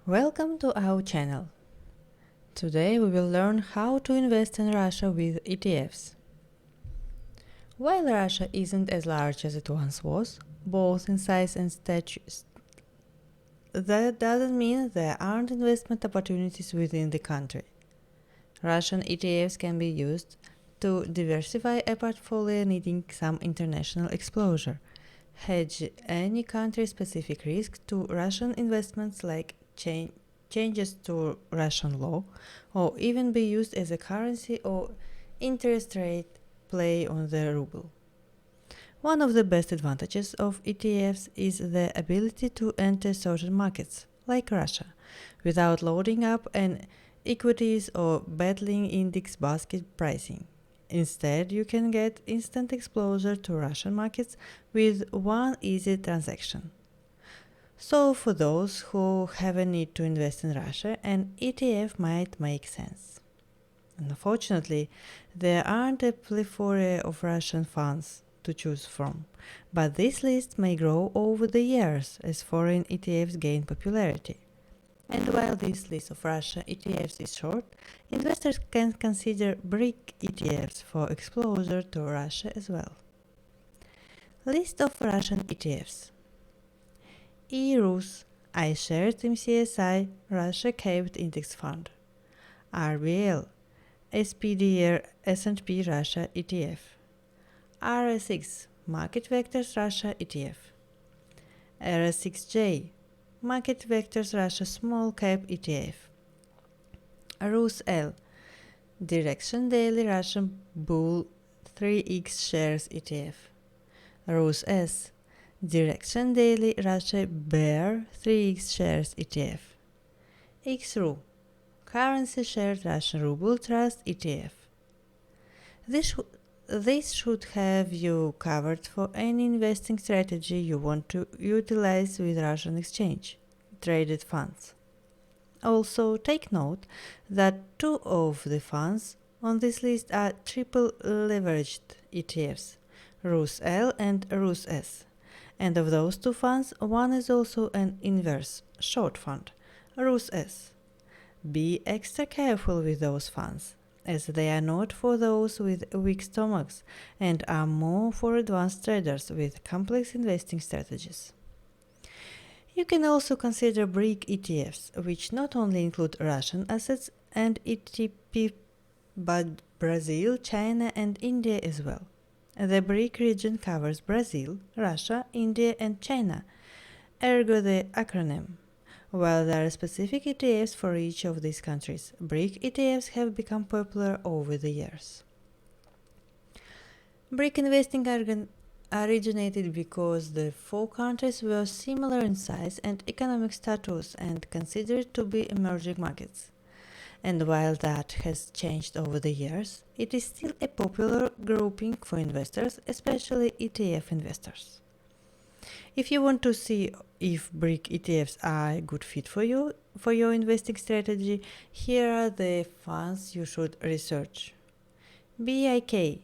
Welcome to our channel. Today we will learn how to invest in Russia with ETFs. While Russia isn't as large as it once was, both in size and stature, that doesn't mean there aren't investment opportunities within the country. Russian ETFs can be used to diversify a portfolio needing some international exposure, hedge any country-specific risk to Russian investments like changes to Russian law, or even be used as a currency or interest rate play on the ruble. One of the best advantages of ETFs is the ability to enter certain markets, like Russia, without loading up an equities or battling index basket pricing. Instead, you can get instant exposure to Russian markets with one easy transaction. So for those who have a need to invest in Russia, an ETF might make sense. Unfortunately, there aren't a plethora of Russian funds to choose from, but this list may grow over the years as foreign ETFs gain popularity. And while this list of Russia ETFs is short, investors can consider BRIC ETFs for exposure to Russia as well. List of Russian ETFs. ERUS, iShares MCSI Russia Capped Index Fund. RBL, SPDR S&P Russia ETF. RSX, Market Vectors Russia ETF. RS6J, Market Vectors Russia Small Cap ETF. RUSL, Direction Daily Russian Bull 3X Shares ETF. RUSS, Direction Daily Russia Bear 3X Shares ETF. XRU, Currency Shared Russian Ruble Trust ETF. This should have you covered for any investing strategy you want to utilize with Russian exchange traded funds. Also, take note that two of the funds on this list are triple leveraged ETFs, RUSL and RUSS. And of those two funds, one is also an inverse short fund, RUSS. Be extra careful with those funds, as they are not for those with weak stomachs and are more for advanced traders with complex investing strategies. You can also consider BRIC ETFs, which not only include Russian assets and ETP, but Brazil, China and India as well. The BRIC region covers Brazil, Russia, India and China, ergo the acronym. While there are specific ETFs for each of these countries, BRIC ETFs have become popular over the years. BRIC investing originated because the four countries were similar in size and economic status and considered to be emerging markets. And while that has changed over the years, it is still a popular grouping for investors, especially ETF investors. If you want to see if BRIC ETFs are a good fit for your investing strategy, here are the funds you should research. BIK,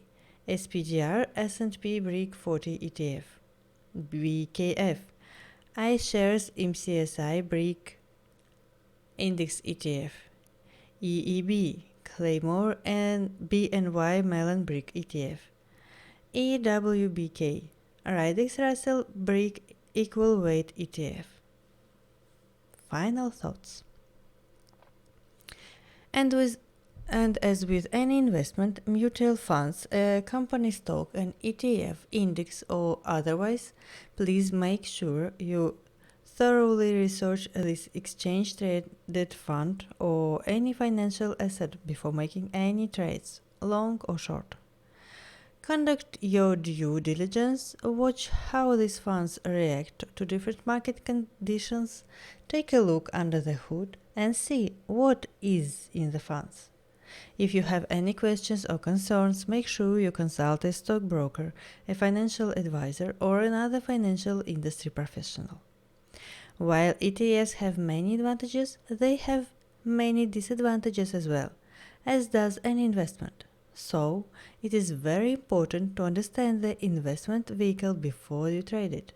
SPDR S&P BRIC 40 ETF. BKF, iShares MCSI BRIC Index ETF. EEB, Claymore and BNY Mellon BRIC ETF. EWBK, Ridex Russell BRIC Equal Weight ETF. Final thoughts. And as with any investment, mutual funds, a company stock, an ETF, index or otherwise, please make sure you thoroughly research this exchange traded fund or any financial asset before making any trades, long or short. Conduct your due diligence, watch how these funds react to different market conditions, take a look under the hood and see what is in the funds. If you have any questions or concerns, make sure you consult a stockbroker, a financial advisor, or another financial industry professional. While ETFs have many advantages, they have many disadvantages as well, as does any investment. So, it is very important to understand the investment vehicle before you trade it.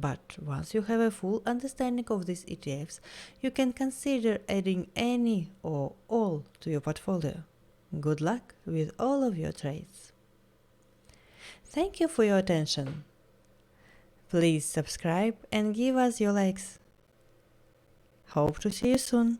But once you have a full understanding of these ETFs, you can consider adding any or all to your portfolio. Good luck with all of your trades. Thank you for your attention. Please subscribe and give us your likes. Hope to see you soon.